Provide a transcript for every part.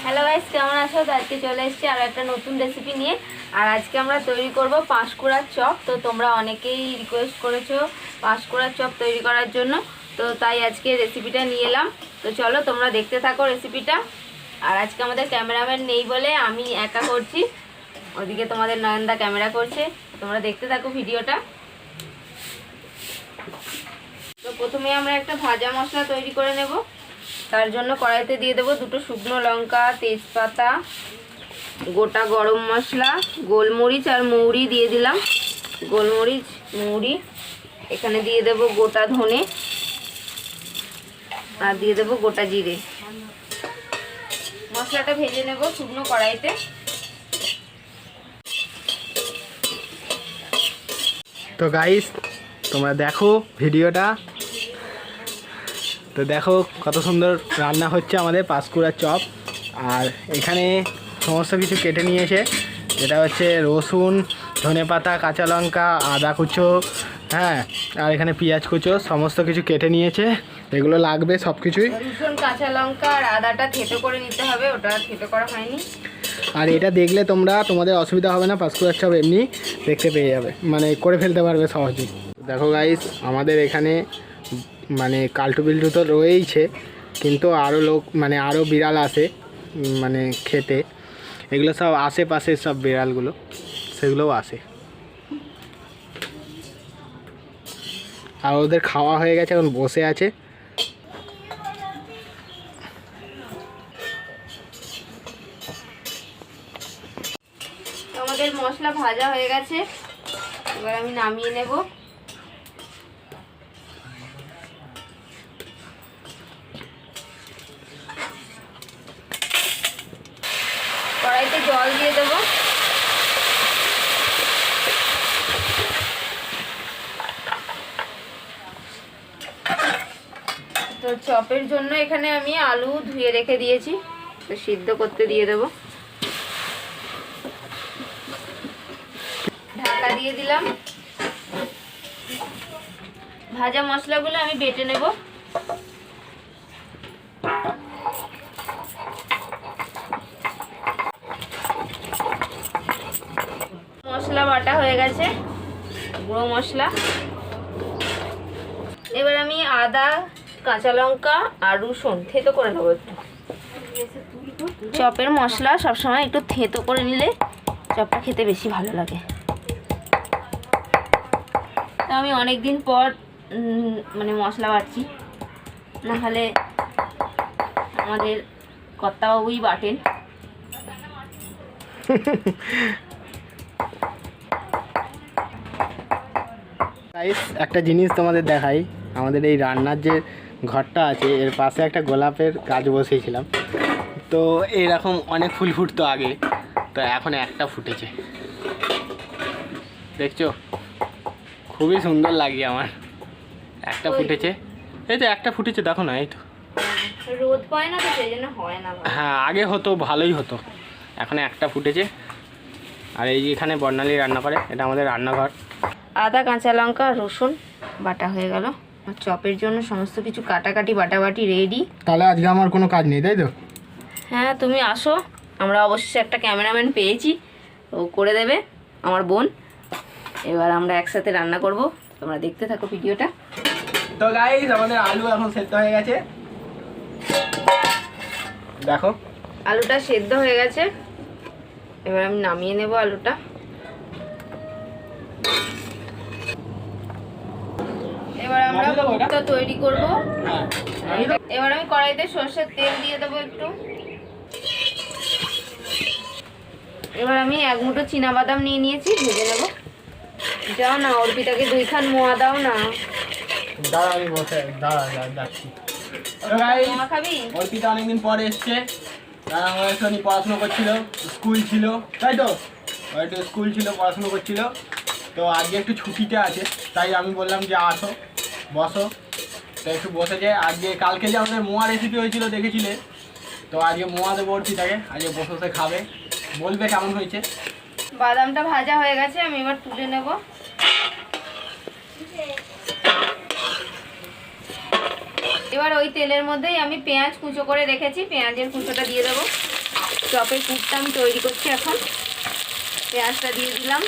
Hello guys, কেমন আছো? তো আজকে চলে এসেছি আর একটা নতুন রেসিপি নিয়ে। আর আজকে আমরা তৈরি করব পাঁশকুড়ার চপ। তো তোমরা অনেকেই রিকোয়েস্ট করেছো পাঁশকুড়ার চপ তৈরি করার জন্য, তো তাই আজকে রেসিপিটা নিয়ে এলাম। তো চলো তোমরা দেখতে থাকো রেসিপিটা। আর আজকে আমাদের ক্যামেরাম্যান নেই বলে আমি একা করছি, ওদিকে তোমাদের নয়নদা ক্যামেরা করছে। তোমরা দেখতে থাকো ভিডিওটা। তো প্রথমে আমরা একটা ভাজা মশলা তৈরি করে নেব। তার জন্য কড়াইতে দিয়ে দেবো 2টো শুকনো লঙ্কা, তেজপাতা, গোটা গরম মশলা, গোলমরিচ আর মৌরি দিয়ে দিলাম। গোলমরিচ, মৌরি, এখানে দিয়ে দেবো গোটা ধনে আর দিয়ে দেবো গোটা জিরে। মশলাটা ভেজে নেব শুকনো কড়াইতে। তো গাইস, তোমরা দেখো ভিডিওটা। তো দেখো কত সুন্দর রান্না হচ্ছে আমাদের পাঁশকুড়ার চপ। আর এখানে সমস্ত কিছু কেটে নিয়েছে, এটা হচ্ছে রসুন, ধনেপাতা, কাঁচা লঙ্কা, আদা কুচো, হ্যাঁ, আর এখানে পেঁয়াজ কুচো, সমস্ত কিছু কেটে নিয়েছে। এগুলো লাগবে সব কিছুই। রসুন, কাঁচা লঙ্কা আর আদাটা থেতো করে নিতে হবে, ওটা থেতো করা হয়নি। আর এটা দেখলে তোমাদের অসুবিধা হবে না, পাঁশকুড়ার চপ এমনি দেখতে পেয়ে যাবে, মানে করে ফেলতে পারবে সহজেই। দেখো গাইস, আমাদের এখানে মানে কালটু বিল্টু তো রয়েইছে, কিন্তু আরও লোক মানে আরও বিড়াল আসে মানে খেতে। এগুলো সব আশেপাশের সব বিড়ালগুলো, সেগুলোও আসে। আর ওদের খাওয়া হয়ে গেছে, এখন বসে আছে। আমাদের মশলা ভাজা হয়ে গেছে, এবার আমি নামিয়ে নেব। কড়াইতে জল দিয়ে দেবো। তো চপের জন্য এখানে আমি আলু ধুয়ে রেখে দিয়েছি, তো সিদ্ধ করতে দিয়ে দেবো। ঢাকা দিয়ে দিলাম। ভাজা মশলাগুলো আমি বেটে নেব। মশলা বাটা হয়ে গেছে, গুঁড়ো মশলা। এবার আমি আদা, কাঁচা লঙ্কা আর রসুন থেতো করে নেবো একটু। চপের মশলা সবসময় একটু থেতো করে নিলে চপটা খেতে বেশি ভালো লাগে। তো আমি অনেক দিন পর মানে মশলা বাটছি, নাহলে আমাদের কর্তাবাবুই বাটেন। গাইস, একটা জিনিস তোমাদের দেখাই। আমাদের এই রান্নার যে ঘরটা আছে, এর পাশে একটা গোলাপের গাছ বসিয়েছিলাম। তো এরকম অনেক ফুল ফুটতো আগে, তো এখন একটা ফুটেছে, দেখছো? খুবই সুন্দর লাগে আমার। একটা ফুটেছে, এই তো একটা ফুটেছে, দেখো না, এই তো। রোদ পায় না তো সেই জন্য হয় না। হ্যাঁ, আগে হতো, ভালোই হতো, এখন একটা ফুটেছে। আর এই যে এখানে বর্ণালী রান্না করে, এটা আমাদের রান্নাঘর। আদা, কাঁচা লঙ্কা, রসুন বাটা হয়ে গেল। চপের জন্য সমস্ত কিছু কাটাকাটি বাটাবাটি রেডি। তাহলে আজকে আমার কোনো কাজ নেই, তাই তো? হ্যাঁ, তুমি আসো, আমরা অবশ্যই একটা ক্যামেরাম্যান পেয়েছি, ও করে দেবে, আমার বোন। এবার আমরা একসাথে রান্না করব, তোমরা দেখতে থাকো ভিডিওটা। তো গাইস, আমাদের আলু এখন সেদ্ধ হয়ে গেছে, দেখো। আলুটা সেদ্ধ হয়ে গেছে, এবার আমি নামিয়ে নেব আলুটা। এবার আমরা পুরটা তৈরি করব। এবার আমি কড়াইতে সরষের তেল দিয়ে দেবো একটু। এবার আমি 1 মুঠো চীনাবাদাম নিয়ে নিয়েছি, ভেজে নেব। যাও না, অর্পিতাকে 2 খান মোয়া দাও না। দাঁড়া, আমি বসে যাচ্ছি। খাবি? অর্পিতা অনেকদিন পরে এসছে, আমাদের সঙ্গে পড়াশুনো করছিল, স্কুল ছিল, তাই তো? একটু স্কুল ছিল, পড়াশুনো করছিল। তো আজকে একটু ছুটিতে আছে, তাই আমি বললাম যে আসো, বসো। তো একটু বসে যায়। আজকে কালকে যে আমাদের মোয়া রেসিপি হয়েছিল দেখেছিলে, তো আজকে মোয়া দেবো অর্পিতাকে, আজকে বসে বসে খাবে, বলবে কেমন হয়েছে। বাদামটা ভাজা হয়ে গেছে, আমি এবার তুলে নেব। এবার ওই তেলের মধ্যেই আমি পেঁয়াজ কুচো করে রেখেছি, পেঁয়াজের কুচোটা দিয়ে দেবো। চপের পুরটা আমি তৈরি করছি এখন। পেঁয়াজটা দিয়ে দিলাম,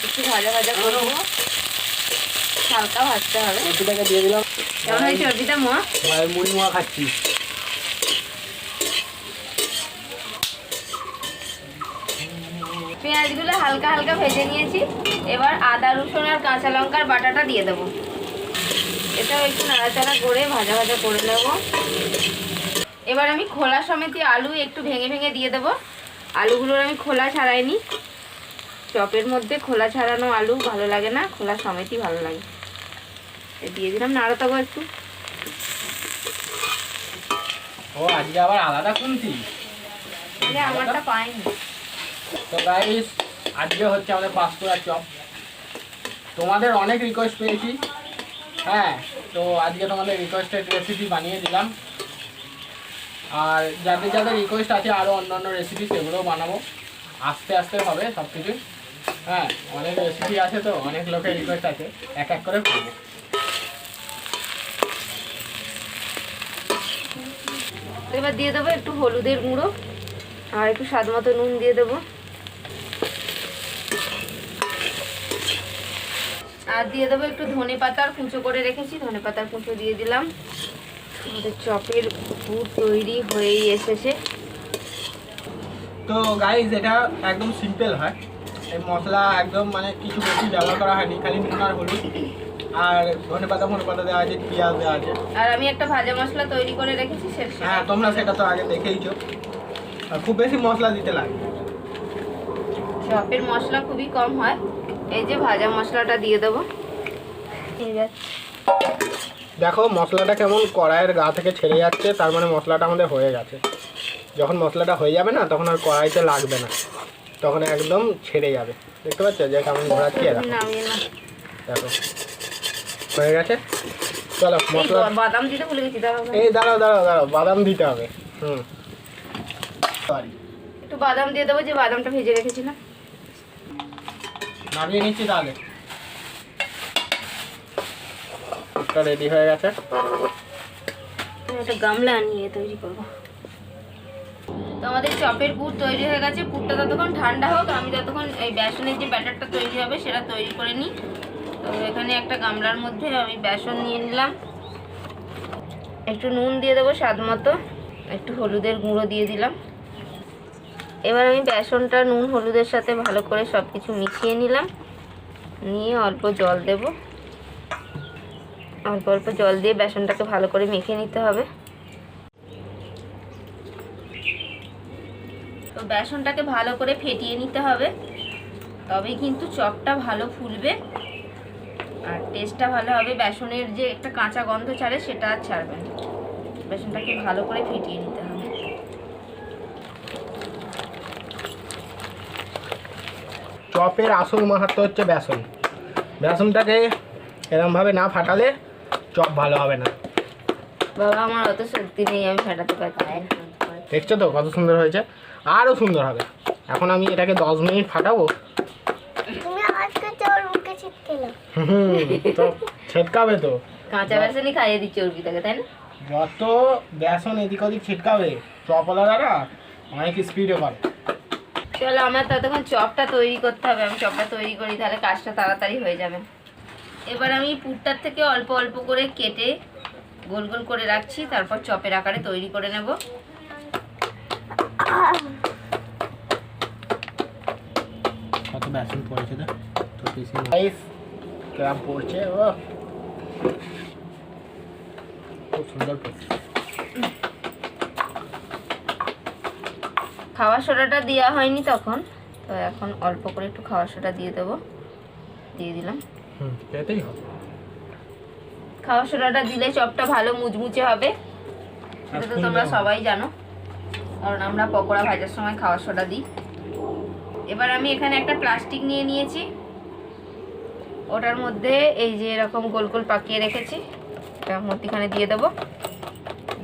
একটু ভাজা ভাজা করবো, হালকা ভাজতে হবে। চর্বিটাকে দিয়ে দিলাম। কেমন হয় চর্বিটা মা? মুড়ি মোয়া খাচ্ছি। পেঁয়াজগুলো হালকা হালকা ভেজে নিয়েছি। এবার আদা রসুন আর কাঁচা লঙ্কার বাটাটা দিয়ে দেবো। এটাও একটু নাড়াচাড়া করে ভাজা ভাজা করে নেব। এবার আমি খোলা সমেত আলু একটু ভেঙে ভেঙে দিয়ে দেবো। আলুগুলোর আমি খোলা ছাড়াইনি, চপের মধ্যে খোলা ছাড়ানো আলু ভালো লাগে না, খোলা সমেতই ভালো লাগে। দিয়ে দিলাম, নাড়াতে হবে একটু। ও আজকে আবার আলাদা শুনছি, আমারটা পাইনি। তো গাইস আজকে হচ্ছে আমাদের পাঁশকুড়া চপ। তোমাদের অনেক রিকোয়েস্ট পেয়েছি, হ্যাঁ, তো আজকে তোমাদের রিকোয়েস্টেড রেসিপি বানিয়ে দিলাম। আর যাদের যাদের রিকোয়েস্ট আছে আরও অন্য রেসিপি, সেগুলোও বানাবো, আস্তে আস্তে হবে সব কিছু। হ্যাঁ, অনেক রেসিপি আছে, তো অনেক লোকের রিকোয়েস্ট আছে, এক এক করে করবো। এবার দিয়ে দেবো একটু হলুদের গুঁড়ো আর একটু স্বাদ মতো নুন দিয়ে দেবো। আর দিয়ে দেবো একটু ধনে পাতার কুচো করে রেখেছি, ধনে পাতার কুচো দিয়ে দিলাম। আমাদের চপের পুর তৈরি হয়েই এসেছে। তো গাইস এটা একদম সিম্পল হয়, এই মশলা একদম মানে কিছু বেশি ব্যবহার করা হয়নি, খালি নুন আর হলুদ আর ধনে পাতা দেওয়া আছে, পেঁয়াজ দেওয়া আছে। আর আমি একটা ভাজা মশলা তৈরি করে রেখেছি সেটা। হ্যাঁ, তোমরা সেটা তো আগে দেখেইছো। আর খুব বেশি মশলা দিতে লাগে, চপের মশলা খুবই কম হয়। এই যে ভাজা মশলাটা দিয়ে দেবো। দেখো মশলাটা কেমন কড়াইয়ের গা থেকে ছেড়ে যাচ্ছে, তার মানে মশলাটা আমাদের হয়ে গেছে। যখন মশলাটা হয়ে যাবে না, তখন আর কড়াইতে লাগবে না, তখন একদম ছেড়ে যাবে। দেখতে পাচ্ছ যে কেমন ঘোরাচ্ছি? দেখো হয়ে গেছে। চলো মশলা, বাদাম দিতে ভুলে গেছি, এই দাঁড়াও বাদাম দিতে হবে। একটু বাদাম দিয়ে দেবো, যে বাদামটা ভেজে রেখেছিলাম। নামিয়ে নিচ্ছি তাহলে। এটা রেডি হয়ে গেছে। একটা গামলা নিয়ে তৈরি করবো। তো আমাদের চপের পুর তৈরি হয়ে গেছে। পুরটা ততক্ষণ ঠান্ডা হোক, আমি ততক্ষণ এই বেসনের যে ব্যাটারটা তৈরি হবে সেটা তৈরি করে নিই। তো এখানে একটা গামলার মধ্যে আমি বেসন নিয়ে নিলাম, একটু নুন দিয়ে দেবো স্বাদ মতো, একটু হলুদের গুঁড়ো দিয়ে দিলাম। এবার আমি বেসনটা নুন হলুদের সাথে ভালো করে সব কিছু মিশিয়ে নিলাম, নিয়ে অল্প জল দেব। অল্প অল্প জল দিয়ে বেসনটাকে ভালো করে মেখে নিতে হবে। তো বেসনটাকে ভালো করে ফেটিয়ে নিতে হবে, তবেই কিন্তু চপটা ভালো ফুলবে আর টেস্টটা ভালো হবে। বেসনের যে একটা কাঁচা গন্ধ ছাড়ে সেটা আর ছাড়বে না। বেসনটাকে ভালো করে ফেটিয়ে নিতে হবে। চপের আসল মাহাত্ম্য হচ্ছে বেসন। বেসনটাকে এরমভাবে না ফাটালে চপ ভালো হবে না। বাবা আমার অত শক্তি নেই, আমি ফাটাতে পারছি না। দেখছো তো কত সুন্দর হয়েছে, আরও সুন্দর হবে। এখন আমি এটাকে 10 মিনিট ফাটাবো। তো ছিটকাবে তো, কাঁচা বেসনই খাইয়ে দিচ্ছি অর্পিতাকে, তাই না? যত বেসন এদিক ওদিক ছিটকাবে চপওয়ালারা অনেক স্পিডে করে। চলো আমার ততক্ষণ চপটা তৈরি করতে হবে। আমি চপটা তৈরি করি, তাহলে কাজটা তাড়াতাড়ি হয়ে যাবে। এবার আমি পুরটার থেকে অল্প অল্প করে কেটে গোল গোল করে রাখছি, তারপর চপের আকারে তৈরি করে নেব। কত বেসন পড়েছে তো পিসি গাইস, কেমন পড়ছে? ও খুব সুন্দর পড়ছে। খাওয়ার সোডাটা দেওয়া হয়নি তখন, তো এখন অল্প করে একটু খাওয়ার সোডা দিয়ে দেবো। দিয়ে দিলাম। এটাই হবে। খাওয়ার সোডাটা দিলে চপটা ভালো মুচমুচে হবে, সেটা তো তোমরা সবাই জানো, কারণ আমরা পকোড়া ভাজার সময় খাওয়ার সোডা দিই। এবার আমি এখানে একটা প্লাস্টিক নিয়ে নিয়েছি, ওটার মধ্যে এই যে এরকম গোল গোল পাকিয়ে রেখেছি, এটা মধ্যিখানে দিয়ে দেবো।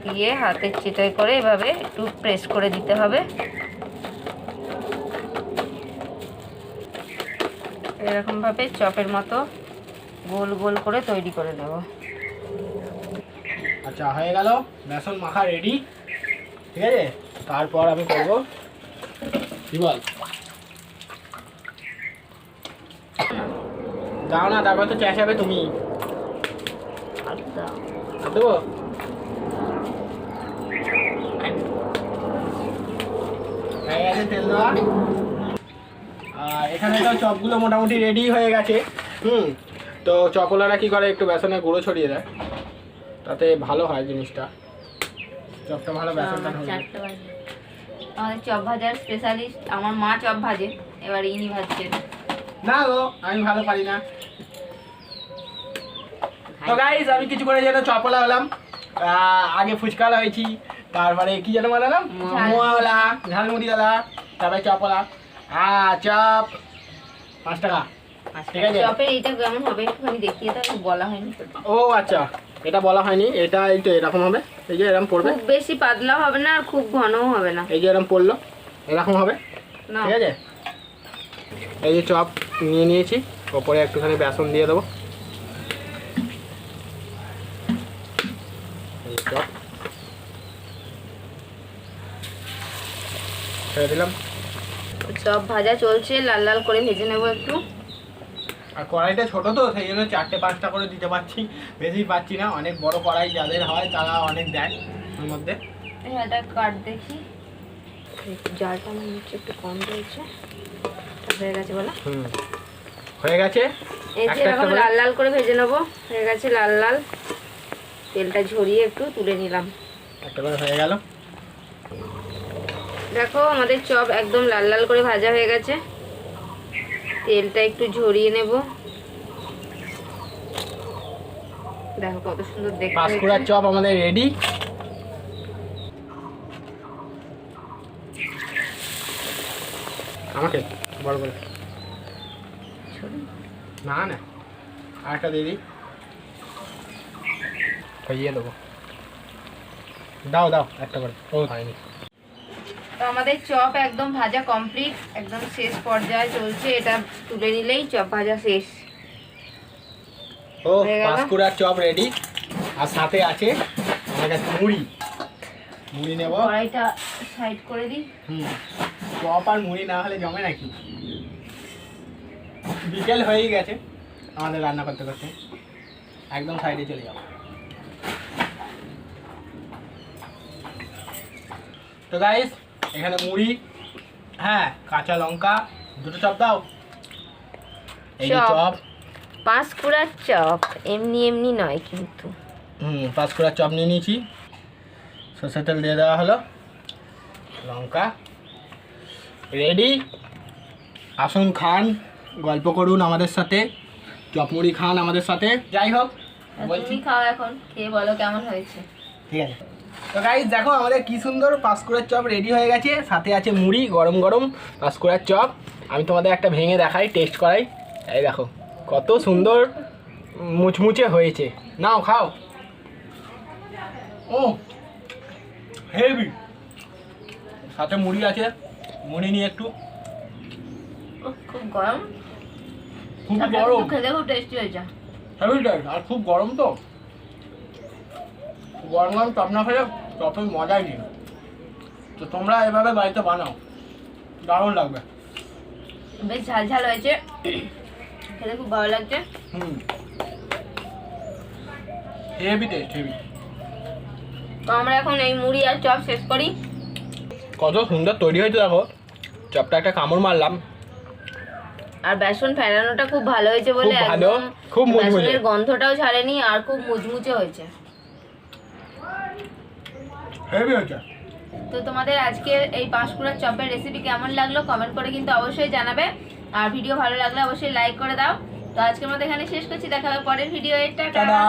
দিয়ে হাতের চিটাই করে এভাবে একটু প্রেস করে দিতে হবে। এরকমভাবে চপের মতো গোল গোল করে তৈরি করে নেব। আচ্ছা হয়ে গেল, বেসন মাখা রেডি। ঠিক আছে, তারপর আমি করব কি বল? দাও না, তারপর তো চেঁচাবে তুমি। আর দাও। আর দেবো? তেল দেওয়া। এখানে তো চপগুলো মোটামুটি রেডি হয়ে গেছে। তো চপওয়ালারা কি করে, একটু বেসনের গুঁড়ো ছড়িয়ে দেয়, তাতে ভালো হয় জিনিসটা, চপটা ভালো বেসনটা ধরে। আমাদের চপ ভাজার স্পেশালিস্ট আমার মা চপ ভাজে, এবার ইনি ভাজছেন। না গো, আমি ভালো পারি না। তো গাইস, আমি কিছু করে যেন চপওয়ালা হলাম। আগে ফুচকাওয়ালা হয়েছি, তারপরে কি যেন বানালাম, মোয়াওয়ালা, ঝালমুড়িওয়ালা, তারপরে চপওয়ালা। চপ 5 টাকা, ঠিক আছে। চপের এইটা কেমন হবে একটুখানি দেখিয়ে দাও, বলা হয়নি। ও আচ্ছা, এটা বলা হয়নি। এটা এই তো এরকম হবে, এই যে এরকম পড়বে। খুব বেশি পাতলা হবে না আর খুব ঘনও হবে না, এই যে এরকম পড়লো, এরকম হবে, না ঠিক আছে। এই যে চপ নিয়ে নিয়েছি, ওপরে একটুখানি বেসন দিয়ে দেবো। এই চপ ছেড়ে দিলাম। চপ ভাজা চলছে, লাল লাল করে ভেজে নেবো একটু। আর কড়াইটা ছোট তো, সেই জন্য 4-5টা করে দিতে পারছি, বেশি পাচ্ছি না। অনেক বড় কড়াই যাদের হয় তারা অনেক দেয় ওর মধ্যে। এটা কাট দেখি, জালটা আমার নিচে একটু কম রয়েছে। হয়ে গেছে বলো? হয়ে গেছে। এই যে এরকম লাল লাল করে ভেজে নেবো, হয়ে গেছে লাল লাল। তেলটা ঝরিয়ে একটু তুলে নিলাম। একটা করে হয়ে গেল। দেখো আমাদের চপ একদম লাল লাল করে ভাজা হয়ে গেছে। তেলটা একটু ঝরিয়ে নেব। দেখো কত সুন্দর দেখতে। পাঁশকুড়ার চপ আমাদের রেডি। আমাকে বড় করে না না, আরেকটা দিয়ে দিই, খাইয়ে দেবো। দাও দাও একটা করে। ও হয়নি। তো আমাদের চপ একদম ভাজা কমপ্লিট, একদম শেষ পর্যায়ে চলছে। এটা তুলে নিলেই চপ ভাজা শেষ। ও পাঁশকুড়ার চপ রেডি। আর সাথে আছে আমার কাছে মুড়ি। মুড়ি নেব। কড়াইটা সাইড করে দিই। চপ আর মুড়ি না হলে জমে নাকি। বিকেল হয়েই গেছে আমাদের রান্না করতে করতে, একদম সাইডে চলে যাবো। তো গাইস, এখানে মুড়ি, হ্যাঁ কাঁচা লঙ্কা, 2টো চপ দাও। এই যে চপ, পাঁশকুড়ার চপ এমনি এমনি নয় কিন্তু। পাঁশকুড়ার চপ নিয়ে নিয়েছি। সরষের তেল দিয়ে দেওয়া হলো, লঙ্কা রেডি। আসুন খান, গল্প করুন আমাদের সাথে, চপ মুড়ি খান আমাদের সাথে। যাই হোক, বলছি খাও এখন, খেয়ে বলো কেমন হয়েছে। ঠিক আছে। তো গাইস দেখো আমাদের কি সুন্দর পাঁশকুড়ার চপ রেডি হয়ে গেছে। সাথে আছে মুড়ি, গরম গরম পাঁশকুড়ার চপ। আমি তোমাদের একটা ভেঙে দেখাই, টেস্ট করাই। এই দেখো কত সুন্দর মুচমুচে হয়েছে। নাও খাও। ও হেভি, সাথে মুড়ি আছে, মুড়ি নিয়ে একটু। খুব গরম, খুব গরম, খেতে খুব টেস্টি হয়েছে। Heavy taste. আর খুব গরম তো, গরম গরম চপ না খেলে চপের মজাই নেই। তো তোমরা এভাবে বাড়িতে বানাও, দারুণ লাগবে। বেশ ঝাল ঝাল হয়েছে, খেতে খুব ভালো লাগছে। Heavy taste, heavy. তো আমরা এখন এই মুড়ি আর চপ শেষ করি। কত সুন্দর তৈরি হয়েছে দেখো। চপটা একটা কামড় মারলাম। আর বেসন ফেরানোটা খুব ভালো হয়েছে বলে খুব ভালো, একদম খুব মুচমুচে। বেসনের গন্ধটাও ছাড়েনি আর খুব মুচমুচে হয়েছে। হেভি হয়েছে। তো তোমাদের আজকের এই পাঁশকুড়ার চপের রেসিপি কেমন লাগলো কমেন্ট করে কিন্তু অবশ্যই জানাবে। আর ভিডিও ভালো লাগলে অবশ্যই লাইক করে দাও। তো আজকের মতো এখানে শেষ করছি, দেখা হবে পরের ভিডিও। টাটা।